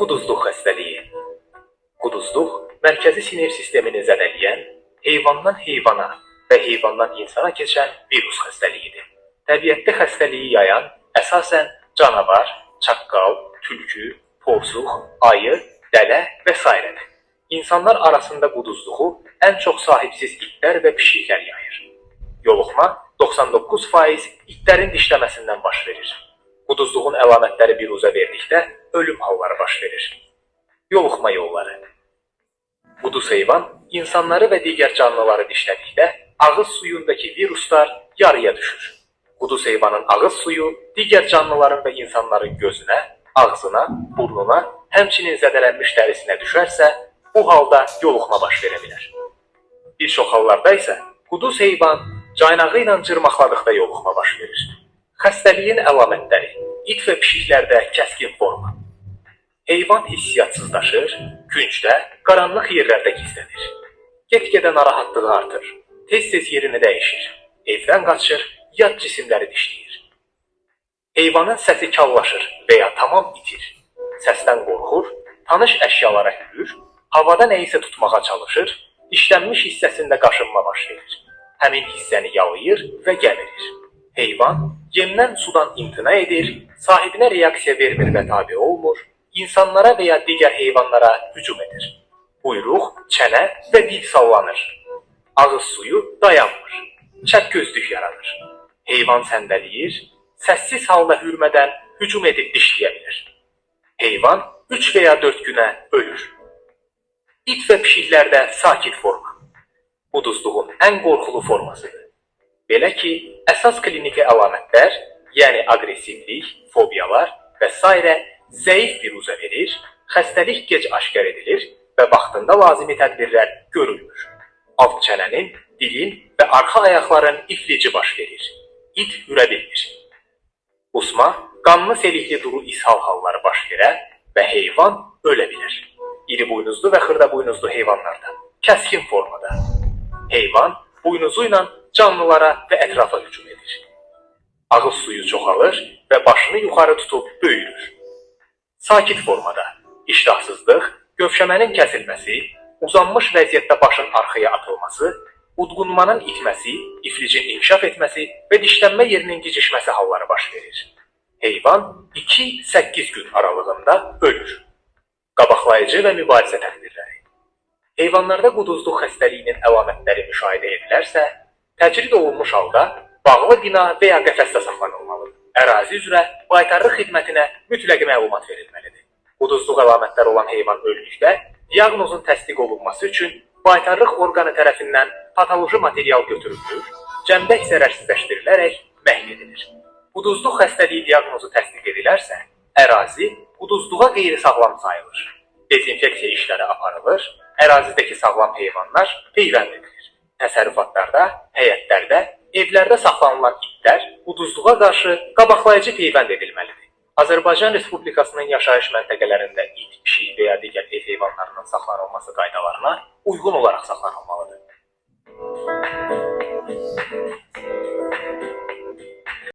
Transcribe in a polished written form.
Quduzluq xəstəliyi. Quduzluq mərkəzi sinir sistemini zədələyən, heyvandan heyvana və heyvandan insana keçən virus xəstəliyidir. Təbiətdə xəstəliyi yayan əsasən canavar, çaqqal, tülkü, porsuq, ayı, dələ və s. İnsanlar arasında quduzluğu ən çox sahibsiz itlər və pişiklər yayır. Yoluxma 99% itlərin dişləməsindən baş verir. Quduzluğun əlamətləri biruzə verdikdə ölüm halları baş verir. Yoluxma yolları. Quduz heyvan insanları və digər canlıları dişlədikdə ağız suyundakı viruslar yarıya düşür. Quduz heyvanın ağız suyu digər canlıların və insanların gözünə, ağzına, burnuna, həmçinin zədələnmiş dərisinə düşərsə, bu halda yoluxma baş verə bilər. Bir çox hallarda isə quduz heyvan caynağı ilə cırmaqladıqda yoluxma baş verir. Xəstəliyin əlamətləri: it və pişiklərdə kəskin forma. Heyvan hissiyatsızlaşır, küncdə, qaranlıq yerlərdə gizlənir. Get-gedə narahatlığı artır, tez-tez yerini dəyişir, evdən qaçır, yad cisimləri dişləyir. Heyvanın səsi kallaşır və ya tamam itir. Səsdən qorxur, tanış əşyalara hürür, havada nəyisə tutmağa çalışır, dişlənmiş hissəsində qaşınma baş verir. Həmin hissəni yalayır və gəmirir. Heyvan yemdən sudan imtina edir, sahibinə reaksiya vermir və tabi olmur, insanlara və ya digər heyvanlara hücum edir. Buyruq, çənə və dil sallanır. Ağız suyu dayanmır. Çəpgözlük yaranır. Heyvan səndəliyir, səssiz halda hürmədən hücum edib dişləyə bilir. Heyvan 3 və ya 4 günə ölür. İt və pişiklərdə sakit forma. Quduzluğun ən qorxulu formasıdır. Belə ki, əsas kliniki əlamətlər, yəni aqressivlik, fobiyalar və s. zəif biruzə verir, xəstəlik gec aşkar edilir və vaxtında lazımi tədbirlər görülmür. Alt çənənin, dilin və arxa ayaqların iflici baş verir. İt hürə bilmir. Qusma, qanlı selikli duru ishal halları baş verər və heyvan ölə bilir. İri buynuzlu və xırda buynuzlu heyvanlarda kəskin formada. Heyvan buynuzu ilə canlılara və ətrafa hücum edir. Ağız suyu çoxalır və başını yuxarı tutub böyürür. Sakit formada iştahsızlıq, gövşəmənin kəsilməsi, uzanmış vəziyyətdə başın arxaya atılması, udqunmanın itməsi, iflicin inkişaf etməsi və dişlənmə yerinin gicişməsi halları baş verir. Heyvan 2-8 gün aralığında ölür. Qabaqlayıcı və mübarizə tədbirləri. Heyvanlarda quduzluq xəstəliyinin əlamətləri müşahidə edilərsə, təcrid olunmuş halda bağlı bina və ya qəfəsdə saxlanılmalıdır. Ərazi üzrə baytarlıq xidmətinə mütləq məlumat verilməlidir. Quduzluq əlamətləri olan heyvan öldükdə diaqnozun təsdiq olunması üçün baytarlıq orqanı tərəfindən patoloji material götürülür, cəmdək zərərsizləşdirilərək məhv edilir. Quduzluq xəstəliyi diaqnozu təsdiq edilərsə, ərazi quduzluğa qeyri-sağlam sayılır. Dezinfeksiya işləri aparılır, ərazidəki sağlam heyvanlar peyvənd edilir. Təsərrüfatlarda, həyətlərdə, evlərdə saxlanılan itlər quduzluğa qarşı qabaqlayıcı peyvənd edilməlidir. Azərbaycan Respublikasının yaşayış məntəqələrində it, pişik və ya digər ev heyvanlarının saxlanılması qaydalarına uyğun olaraq saxlanılmalıdır.